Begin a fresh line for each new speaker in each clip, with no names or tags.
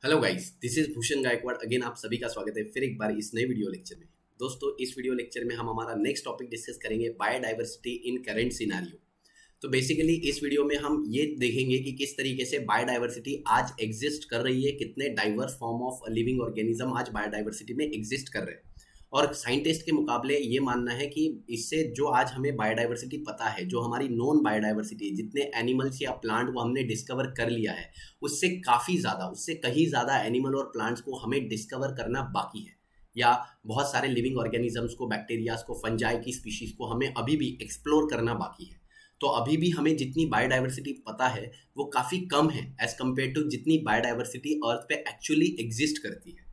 Hello guys, this is Bhushan Gaikwad. Again आप सभी का स्वागत है फिर एक बार इस नए वीडियो लेक्चर में। दोस्तों, इस वीडियो लेक्चर में हम हमारा नेक्स्ट टॉपिक डिस्कस करेंगे बायोडाइवर्सिटी इन करंट सिनेरियो। तो बेसिकली इस वीडियो में हम ये देखेंगे कि किस तरीके से बायोडाइवर्सिटी आज एग्जिस्ट कर रही है, कितने diverse form of living organism आज बायोडाइवर्सिटी में एग्जिस्ट कर रहे हैं। और साइंटिस्ट के मुकाबले ये मानना है कि इससे जो आज हमें बायोडाइवर्सिटी पता है, जो हमारी नॉन बायोडाइवर्सिटी, जितने एनिमल्स या प्लांट वो हमने डिस्कवर कर लिया है, उससे काफ़ी ज़्यादा, उससे कहीं ज़्यादा एनिमल और प्लांट्स को हमें डिस्कवर करना बाकी है। या बहुत सारे लिविंग ऑर्गेनिजम्स को, बैक्टीरियाज को, फंजाई की स्पीशीज़ को हमें अभी भी एक्सप्लोर करना बाकी है। तो अभी भी हमें जितनी बायोडाइवर्सिटी पता है वो काफ़ी कम है एज़ कम्पेयर टू जितनी बायोडाइवर्सिटी अर्थ पे एक्चुअली एग्जिस्ट करती है।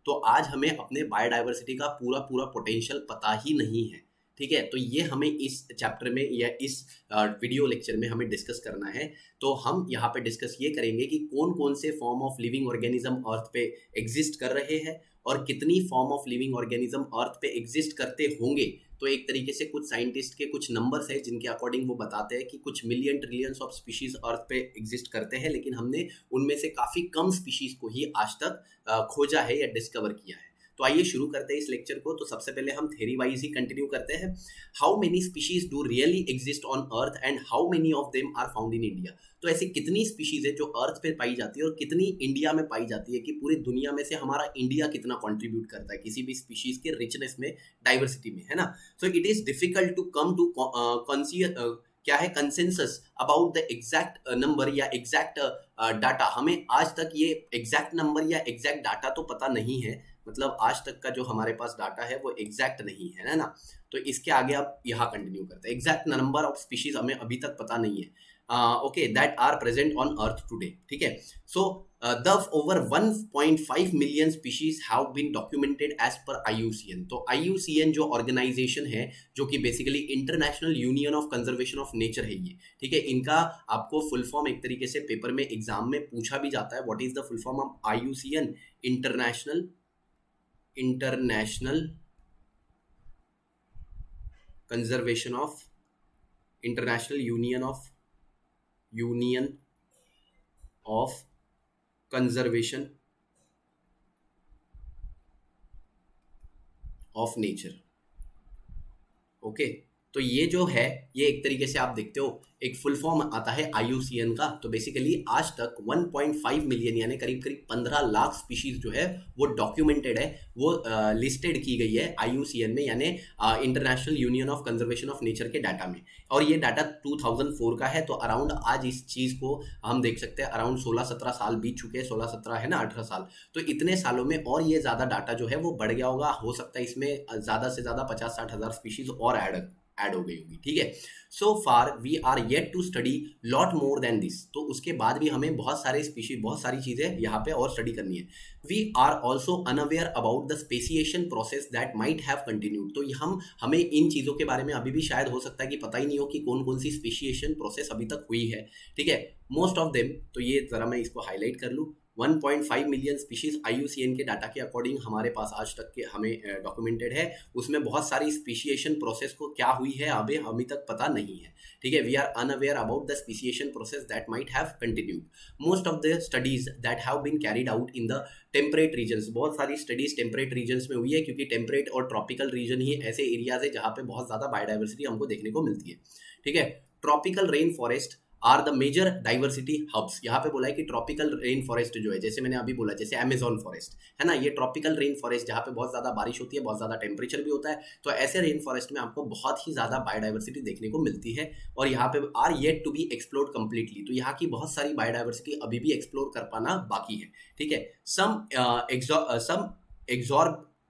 तो आज हमें अपने बायोडाइवर्सिटी का पूरा पूरा पोटेंशियल पता ही नहीं है। ठीक है, तो ये हमें इस चैप्टर में या इस वीडियो लेक्चर में हमें डिस्कस करना है। तो हम यहाँ पे डिस्कस ये करेंगे कि कौन कौन से फॉर्म ऑफ लिविंग ऑर्गेनिज्म अर्थ पे एग्जिस्ट कर रहे हैं और कितनी फॉर्म ऑफ लिविंग ऑर्गेनिज्म अर्थ पे एग्जिस्ट करते होंगे। तो एक तरीके से कुछ साइंटिस्ट के कुछ नंबर्स हैं जिनके अकॉर्डिंग वो बताते हैं कि कुछ मिलियन ट्रिलियंस ऑफ स्पीशीज अर्थ पे एग्जिस्ट करते हैं, लेकिन हमने उनमें से काफ़ी कम स्पीशीज को ही आज तक खोजा है या डिस्कवर किया है। तो आइए शुरू करते हैं इस लेक्चर को। तो सबसे पहले हम थ्योरी वाइज ही कंटिन्यू करते हैं। How many species do really exist on earth and how many of them are found in India. तो ऐसी कितनी स्पीशीज है जो अर्थ पे पाई जाती है और कितनी इंडिया में पाई जाती है, कि पूरी दुनिया में से हमारा इंडिया कितना कंट्रीब्यूट करता है किसी भी स्पीशीज के रिचनेस में, डाइवर्सिटी में, है ना। So it is difficult to come to क्या है consensus about the exact number या एग्जैक्ट डाटा। हमें आज तक ये एग्जैक्ट नंबर या एग्जैक्ट डाटा तो पता नहीं है, मतलब आज तक का जो हमारे पास डाटा है वो एग्जैक्ट नहीं है ना। तो इसके आगे आप यहाँ कंटिन्यू करते हैं। एग्जैक्ट नंबर ऑफ स्पीशीज हमें अभी तक पता नहीं है, okay, that are present on earth today. ठीक है, so thus over 1.5 million species have been documented as per IUCN। तो IUCN जो ऑर्गेनाइजेशन है, जो कि basically international union of conservation of nature है ये। ठीक है, इनका आपको फुल फॉर्म एक तरीके से पेपर में एग्जाम में पूछा भी जाता है। What is the full form of IUCN? International conservation of, international union of conservation of nature. Okay, तो ये जो है, ये एक तरीके से आप देखते हो एक फुल फॉर्म आता है IUCN का। तो बेसिकली आज तक 1.5 मिलियन यानी करीब करीब 15 लाख स्पीशीज जो है वो डॉक्यूमेंटेड है, वो लिस्टेड की गई है IUCN में, यानी international union of conservation of nature के डाटा में। और ये डाटा 2004 का है। तो अराउंड आज इस चीज़ को हम देख सकते हैं, अराउंड 16-17 साल बीत चुके हैं, 16-17 है ना, 18 साल। तो इतने सालों में और ये ज़्यादा डाटा जो है वो बढ़ गया होगा। हो सकता है इसमें ज़्यादा से ज़्यादा 50-60 हज़ार स्पीशीज और ऐड हो गई होगी। ठीक है, so far we are yet to study lot more than this. तो उसके बाद भी हमें बहुत सारे स्पीशीज, बहुत सारी चीज़ें यहाँ पे और स्टडी करनी है। We are also unaware about the speciation process that might have continued. तो हमें इन चीज़ों के बारे में अभी भी शायद हो सकता है कि पता ही नहीं हो कि कौन कौन सी स्पेसिएशन प्रोसेस अभी तक हुई है। ठीक है, मोस्ट ऑफ देम, तो ये ज़रा मैं इसको हाईलाइट कर लूँ। 1.5 मिलियन स्पीशीज IUCN के डाटा के अकॉर्डिंग हमारे पास आज तक के हमें डॉक्यूमेंटेड है। उसमें बहुत सारी स्पीशिएशन प्रोसेस को क्या हुई है अभी तक पता नहीं है। ठीक है, we are unaware about the speciation process that might have continued. Most of the studies that have been carried out in the temperate regions. बहुत सारी स्टडीज टेम्परेट रीजन्स में हुई है, क्योंकि टेम्परेट और ट्रॉपिकल रीजन ही ऐसे एरियाज है जहाँ पे बहुत ज़्यादा बायोडाइवर्सिटी हमको देखने को मिलती है। ठीक है, tropical rain forest are the major diversity hubs. यहाँ पे बोला है कि ट्रॉपिकल रेन फॉरेस्ट जो है, जैसे मैंने अभी बोला, जैसे अमेजॉन फॉरेस्ट है ना, ये ट्रॉपिकल रेन फॉरेस्ट जहाँ पे बहुत ज़्यादा बारिश होती है, बहुत ज़्यादा टेम्परेचर भी होता है। तो ऐसे रेन फॉरेस्ट में आपको बहुत ही ज़्यादा बायोडाइवर्सिटी देखने को मिलती है, और यहाँ पे are yet to be explored completely. तो यहाँ की बहुत सारी बायोडाइवर्सिटी अभी भी एक्सप्लोर कर पाना बाकी है। ठीक है, सम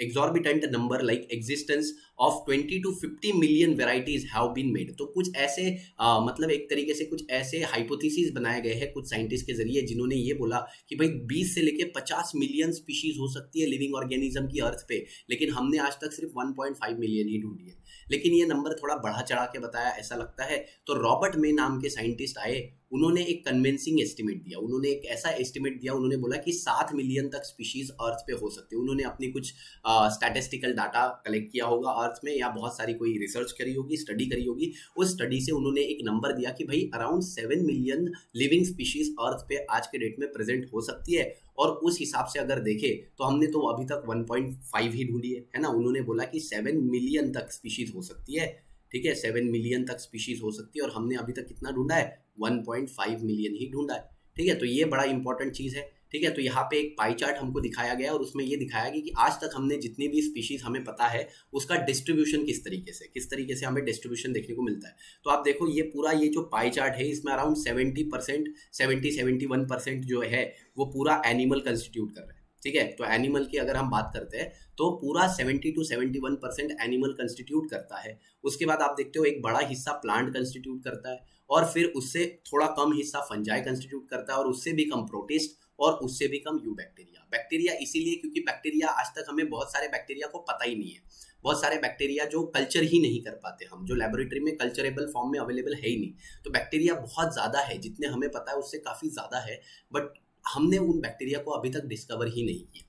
exorbitant number like existence of 20 to 50 million varieties have been made। तो कुछ ऐसे मतलब एक तरीके से कुछ ऐसे हाइपोथेसिस बनाए गए हैं कुछ साइंटिस्ट के जरिए, जिन्होंने ये बोला कि भाई 20 से लेके 50 मिलियन स्पीशीज हो सकती है लिविंग ऑर्गेनिज्म की अर्थ पे, लेकिन हमने आज तक सिर्फ 1.5 मिलियन ही ढूंढी है। लेकिन ये नंबर थोड़ा बढ़ा चढ़ा के बताया ऐसा लगता है। तो रॉबर्ट मे नाम के साइंटिस्ट आए, उन्होंने एक कन्विंसिंग एस्टिमेट दिया, उन्होंने एक ऐसा एस्टिमेट दिया, उन्होंने बोला कि 7 मिलियन तक स्पीशीज अर्थ पे हो सकते हैं। उन्होंने अपनी कुछ स्टैटिस्टिकल डाटा कलेक्ट किया होगा अर्थ में, या बहुत सारी कोई रिसर्च करी होगी, स्टडी करी होगी। उस स्टडी से उन्होंने एक नंबर दिया कि भाई अराउंड 7 मिलियन लिविंग स्पीशीज अर्थ पे आज के डेट में प्रेजेंट हो सकती है। और उस हिसाब से अगर देखें तो हमने तो अभी तक 1.5 ही ढूंढी है ना। उन्होंने बोला कि 7 मिलियन तक स्पीशीज हो सकती है, ठीक है, 7 मिलियन तक स्पीशीज हो सकती है, और हमने अभी तक कितना ढूंढा है, 1.5 मिलियन ही ढूंढा है, ठीक है। तो ये बड़ा इंपॉर्टेंट चीज़ है, ठीक है। तो यहाँ पे एक पाई चार्ट हमको दिखाया गया और उसमें ये दिखाया गया कि आज तक हमने जितनी भी स्पीशीज हमें पता है उसका डिस्ट्रीब्यूशन किस तरीके से हमें डिस्ट्रीब्यूशन देखने को मिलता है। तो आप देखो ये पूरा ये जो पाई चार्ट है इसमें अराउंड 70%, 71% जो है वो पूरा एनिमल कंस्टिट्यूट कर रहा है, ठीक है। तो एनिमल की अगर हम बात करते हैं तो पूरा 70 to 71% एनिमल कंस्टिट्यूट करता है। उसके बाद आप देखते हो एक बड़ा हिस्सा प्लांट कंस्टिट्यूट करता है, और फिर उससे थोड़ा कम हिस्सा फंजाई कंस्टिट्यूट करता है, और उससे भी कम प्रोटिस्ट, और उससे भी कम यू बैक्टीरिया इसीलिए क्योंकि बैक्टीरिया आज तक हमें बहुत सारे बैक्टीरिया को पता ही नहीं है, बहुत सारे बैक्टीरिया जो कल्चर ही नहीं कर पाते हम, जो लेबोरेटरी में कल्चरेबल फॉर्म में अवेलेबल है ही नहीं। तो बैक्टीरिया बहुत ज़्यादा है, जितने हमें पता है उससे काफ़ी ज़्यादा है, बट हमने उन बैक्टीरिया को अभी तक डिस्कवर ही नहीं किया,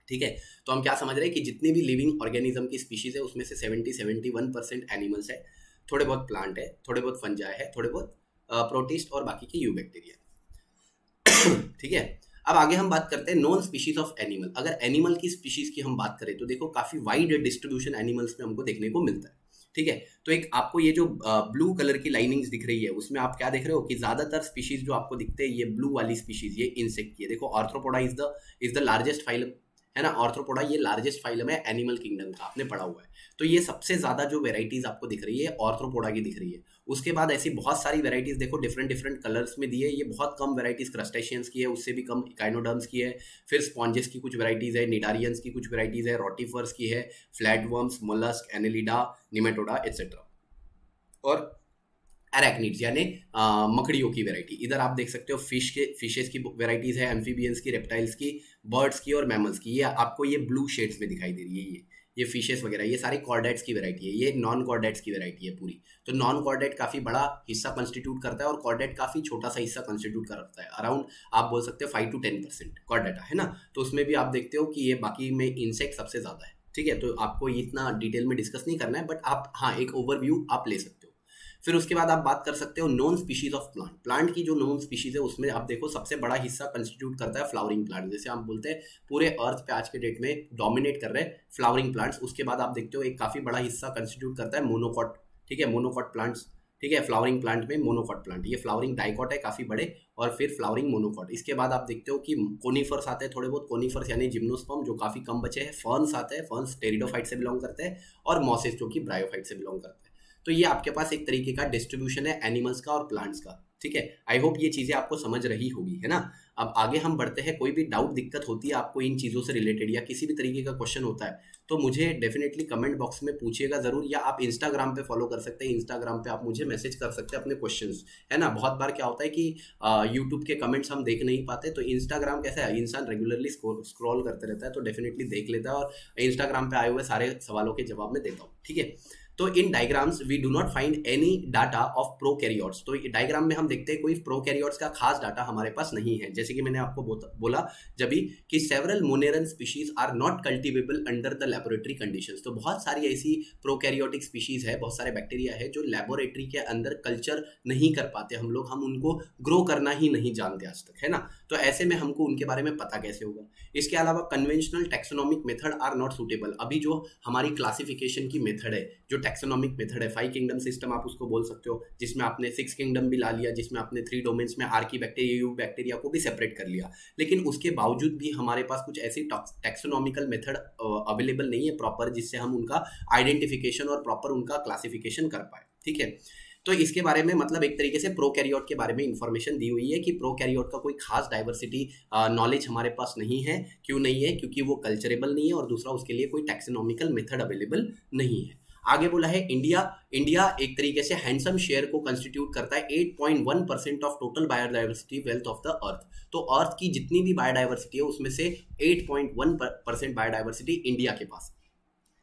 ठीक है। तो हम क्या समझ रहे हैं कि जितनी भी लिविंग ऑर्गेनिज्म की स्पीशीज है उसमें से 71% एनिमल्स है, थोड़े बहुत प्लांट है, थोड़े बहुत फंजाई है, थोड़े बहुत प्रोटिस्ट, और बाकी के यू बैक्टीरिया, ठीक है। अब आगे हम बात करते हैं नॉन स्पीशीज ऑफ एनिमल। अगर एनिमल की स्पीशीज की हम बात करें तो देखो काफी वाइड डिस्ट्रीब्यूशन एनिमल्स में हमको देखने को मिलता है, ठीक है। तो एक आपको ये जो ब्लू कलर की लाइनिंग्स दिख रही है उसमें आप क्या देख रहे हो कि ज्यादातर स्पीशीज जो आपको दिखते हैं ये ब्लू वाली स्पीशीज, ये इंसेक्ट की है। देखो arthropoda is the largest phylum, है ना। आर्थ्रोपोडा ये लार्जेस्ट फाइलम है एनिमल किंगडम का, आपने पढ़ा हुआ है। तो ये सबसे ज्यादा जो वेराइटीज आपको दिख रही है आर्थ्रोपोडा की दिख रही है। उसके बाद ऐसी बहुत सारी वेराइटीज देखो डिफरेंट डिफरेंट कलर्स में दी है। ये बहुत कम वेराइटीज क्रस्टेशियंस की है, उससे भी कम इकाइनोडर्म्स की है, फिर स्पॉन्जेस की कुछ वेराइटीज है, निडारियंस की कुछ वेराइटीज है, रोटिफर्स की है, flatworms, mollusc, Annelida, Nematoda etcetera, और एराक्निड्स यानी मकड़ियों की वैरायटी। इधर आप देख सकते हो फिशेस की वैराइटीज है, एम्फीबियंस की, रेप्टाइल्स की, बर्ड्स की और मैमल्स की। ये आपको ये ब्लू शेड्स में दिखाई दे रही है, ये फिशेस वगैरह, ये सारी कॉर्डेट्स की वैरायटी है, ये नॉन कॉर्डेट्स की वैरायटी है पूरी। तो नॉन कॉर्डेट काफी बड़ा हिस्सा कंस्टिट्यूट करता है और कॉर्डेट काफी छोटा सा हिस्सा कंस्टिट्यूट करता है, अराउंड आप बोल सकते हो 5 to 10% कॉर्डेटा, है ना। तो उसमें भी आप देखते हो कि ये बाकी में इंसेक्ट सबसे ज्यादा है, ठीक है। तो आपको इतना डिटेल में डिस्कस नहीं करना है, बट आप हाँ एक ओवरव्यू आप ले सकते हो। फिर उसके बाद आप बात कर सकते हो non species of plant. Plant की जो नॉन स्पीशीज है उसमें आप देखो सबसे बड़ा हिस्सा कंस्टिट्यूट करता है फ्लावरिंग प्लांट। जैसे हम बोलते हैं पूरे अर्थ पे आज के डेट में डोमिनेट कर रहे हैं फ्लावरिंग प्लांट्स। उसके बाद आप देखते हो एक काफी बड़ा हिस्सा कंस्टिट्यूट करता है मोनोकॉट, ठीक है, मोनोकॉट प्लांट्स, ठीक है। फ्लावरिंग प्लांट में मोनोकॉट प्लांट, ये फ्लावरिंग डाइकॉट है काफी बड़े, और फिर फ्लावरिंग मोनोकॉट। इसके बाद आप देखते हो कि कोनिफर्स आते हैं, थोड़े बहुत कोनिफर्स यानी जिम्नोस्पर्म जो काफी कम बचे हैं, फर्न्स आते हैं, फर्न्स टेरिडोफाइट से बिलोंग करते हैं, और मॉसेस जो कि ब्रायोफाइट से बिलोंग करते हैं। तो ये आपके पास एक तरीके का डिस्ट्रीब्यूशन है एनिमल्स का और प्लांट्स का, ठीक है। आई होप ये चीजें आपको समझ रही होगी, है ना। अब आगे हम बढ़ते हैं। कोई भी डाउट दिक्कत होती है आपको इन चीजों से रिलेटेड या किसी भी तरीके का क्वेश्चन होता है तो मुझे डेफिनेटली कमेंट बॉक्स में पूछिएगा जरूर, या आप इंस्टाग्राम पे फॉलो कर सकते हैं, इंस्टाग्राम पे आप मुझे मैसेज कर सकते हैं अपने क्वेश्चंस, है ना। बहुत बार क्या होता है कि यूट्यूब के कमेंट्स हम देख नहीं पाते, तो इंस्टाग्राम कैसा है, इंसान रेगुलरली स्क्रॉल करते रहता है तो डेफिनेटली देख लेता है, और इंस्टाग्राम पे आए हुए सारे सवालों के जवाब में देता हूँ, ठीक है। तो in diagrams we do not find any data of prokaryotes. तो डायग्राम में हम देखते हैं कोई प्रोकैरियोट्स का खास डाटा हमारे पास नहीं है। जैसे कि मैंने आपको बोला जब भी कि several moneran species are not cultivable under the laboratory conditions. तो बहुत सारी ऐसी प्रोकैरियोटिक स्पीशीज है, बहुत सारे बैक्टीरिया है जो लेबोरेटरी के अंदर कल्चर नहीं कर पाते हम लोग, हम उनको ग्रो करना ही नहीं जानते आज तक, है ना। तो ऐसे में हमको उनके बारे में पता कैसे होगा। इसके अलावा conventional taxonomic method are not suitable. अभी जो हमारी क्लासिफिकेशन की मेथड है, जो टैक्सोनॉमिक मेथड है, 5 किंगडम सिस्टम आप उसको बोल सकते हो, जिसमें आपने 6 किंगडम भी ला लिया, जिसमें आपने 3 डोमेन्स में आर्की बैक्टीरिया, यू बैक्टीरिया को भी सेपरेट कर लिया, लेकिन उसके बावजूद भी हमारे पास कुछ ऐसी टैक्सोनॉमिकल मेथड अवेलेबल नहीं है प्रॉपर, जिससे हम उनका आइडेंटिफिकेशन और प्रॉपर उनका क्लासिफिकेशन कर पाए, ठीक है। तो इसके बारे में मतलब एक तरीके से प्रोकैरियोट के बारे में इंफॉर्मेशन दी हुई है कि प्रोकैरियोट का कोई खास डाइवर्सिटी नॉलेज हमारे पास नहीं है। क्यों नहीं है? क्योंकि वो कल्चरेबल नहीं है, और दूसरा उसके लिए कोई टैक्सोनॉमिकल मेथड अवेलेबल नहीं है। आगे बोला है इंडिया एक तरीके से हैंडसम शेयर को कंस्टिट्यूट करता है 8.1% of total biodiversity wealth of the earth. तो अर्थ की जितनी भी बायोडाइवर्सिटी है उसमें से 8.1% बायोडाइवर्सिटी इंडिया के पास,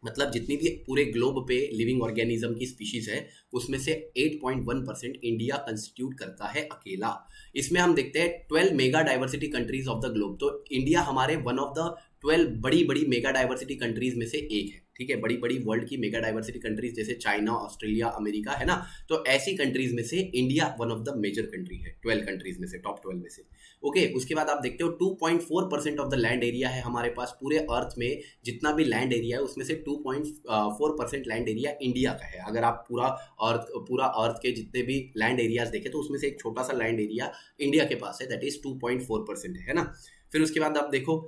मतलब जितनी भी पूरे ग्लोब पे लिविंग ऑर्गेनिज्म की स्पीशीज है उसमें से 8.1% इंडिया कंस्टिट्यूट करता है अकेला। इसमें हम देखते हैं 12 mega diversity countries of the globe, तो इंडिया हमारे वन ऑफ द 12 बड़ी बड़ी मेगा डाइवर्सिटी कंट्रीज में से एक है। ठीक है, बड़ी बड़ी वर्ल्ड की मेगा डाइवर्सिटी कंट्रीज जैसे चाइना, ऑस्ट्रेलिया, अमेरिका है ना, तो ऐसी कंट्रीज में से India one of the major country है 12 कंट्रीज में से, टॉप 12 में से। ओके, उसके बाद आप देखते हो 2.4% ऑफ द लैंड एरिया है हमारे पास पूरे अर्थ में। जितना भी लैंड एरिया है उसमें से 2.4% लैंड एरिया इंडिया का है। अगर आप पूरा अर्थ के जितने भी लैंड एरियाज देखें तो उसमें से एक छोटा सा लैंड एरिया इंडिया के पास है, दैट इज 2.4% है ना। फिर उसके बाद आप देखो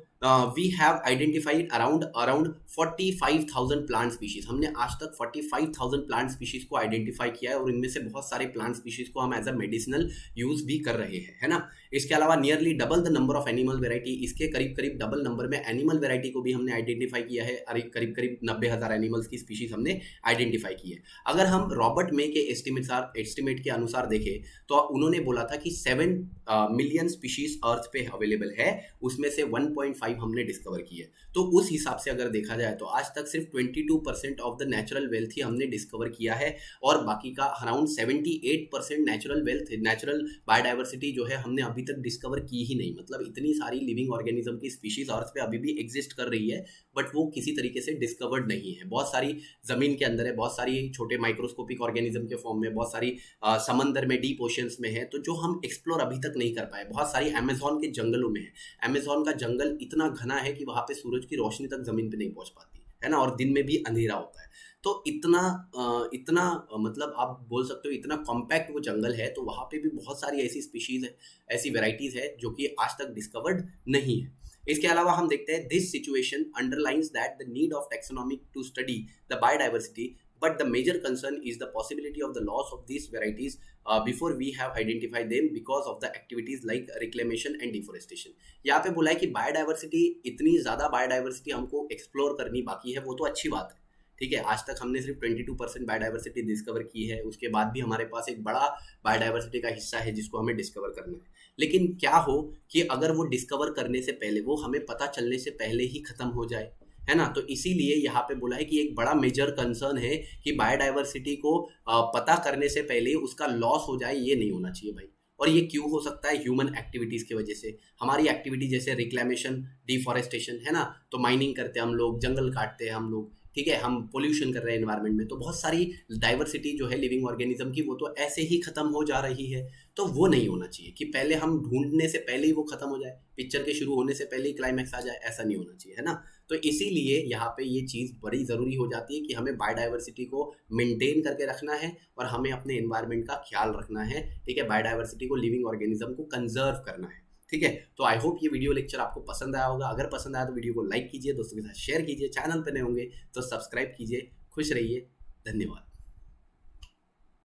we have identified around 45,000 plant species. हमने आज तक 45,000 प्लांट स्पीशीज को आइडेंटिफाई किया है और इनमें से बहुत सारे प्लांट स्पीशीज को हम एज अ मेडिसिनल यूज भी कर रहे हैं, है ना। इसके अलावा nearly double the number of animal variety, इसके करीब करीब डबल नंबर में एनिमल वेराइटी को भी हमने आइडेंटिफाई किया है। करीब करीब 90,000 एनिमल्स की स्पीशीज हमने आइडेंटिफाई की है। अगर हम रॉबर्ट मे के एस्टिमेट के अनुसार देखें तो उन्होंने बोला था कि 7 मिलियन स्पीशीज अर्थ पे अवेलेबल है, उसमें से 1.5 हमने डिस्कवर की है। तो उस हिसाब से अगर देखा जाए तो आज तक सिर्फ 22% ऑफ द नेचुरल वेल्थ ही हमने डिस्कवर किया है और बाकी का around 78% natural wealth, natural biodiversity जो है हमने अभी तक डिस्कवर की ही नहीं। मतलब इतनी सारी लिविंग ऑर्गेनिज्म की स्पीशीज अर्थ पे अभी भी एग्जिस्ट कर रही है बट वो किसी तरीके से डिस्कवर्ड नहीं है। बहुत सारी जमीन के अंदर है, बहुत सारी छोटे माइक्रोस्कोपिक ऑर्गेनिज्म के फॉर्म में, बहुत सारी समंदर में, डीप ओशंस में है, तो जो हम एक्सप्लोर अभी तक नहीं कर पाए। बहुत सारी अमेजोन के जंगलों में है। अमेजोन का जंगल इतना घना है कि वहां पे सूरज की रोशनी तक जमीन पे नहीं पहुंच पाती है ना, और दिन में भी अंधेरा होता है। तो इतना मतलब आप बोल सकते हो इतना कॉम्पैक्ट वो जंगल है, तो वहां पे भी बहुत सारी ऐसी स्पीशीज है, ऐसी वेराइटीज है जो कि आज तक डिस्कवर्ड नहीं है। इसके अलावा हम देखते हैं this situation underlines that the need of taxonomy to study the biodiversity, but the major concern is the possibility of the loss of these varieties before we have identified them because of the activities like reclamation and deforestation। यहाँ पे बोला है कि biodiversity, इतनी ज़्यादा biodiversity हमको explore करनी बाकी है, वो तो अच्छी बात है। ठीक है, आज तक हमने सिर्फ 22% बायोडाइवर्सिटी डिस्कवर की है, उसके बाद भी हमारे पास एक बड़ा बायोडाइवर्सिटी का हिस्सा है जिसको हमें डिस्कवर करना है। लेकिन क्या हो कि अगर वो डिस्कवर करने से पहले, वो हमें पता चलने से पहले ही खत्म हो जाए, है ना। तो इसीलिए यहाँ पे बोला है कि एक बड़ा मेजर कंसर्न है कि बायोडाइवर्सिटी को पता करने से पहले उसका लॉस हो जाए, ये नहीं होना चाहिए भाई। और ये क्यों हो सकता है? ह्यूमन एक्टिविटीज़ की वजह से। हमारी एक्टिविटी जैसे रिक्लेमेशन, डिफॉरेस्टेशन, है ना, तो माइनिंग करते हैं हम लोग, जंगल काटते हैं हम लोग, ठीक है, हम पोल्यूशन कर रहे हैं एनवायरनमेंट में, तो बहुत सारी डाइवर्सिटी जो है लिविंग ऑर्गेनिज्म की वो तो ऐसे ही खत्म हो जा रही है। तो वो नहीं होना चाहिए कि पहले हम ढूंढने से पहले ही वो खत्म हो जाए, पिक्चर के शुरू होने से पहले ही क्लाइमैक्स आ जाए, ऐसा नहीं होना चाहिए, है ना। तो इसीलिए यहाँ पे ये चीज़ बड़ी ज़रूरी हो जाती है कि हमें बायोडाइवर्सिटी को मेंटेन करके रखना है और हमें अपने एनवायरनमेंट का ख्याल रखना है, ठीक है, बायोडाइवर्सिटी को, लिविंग ऑर्गेनिज्म को कंजर्व करना है, ठीक है। तो आई होप ये वीडियो लेक्चर आपको पसंद आया होगा। अगर पसंद आया तो वीडियो को लाइक कीजिए, दोस्तों के साथ शेयर कीजिए, चैनल पर नए होंगे तो सब्सक्राइब कीजिए। खुश रहिए, धन्यवाद।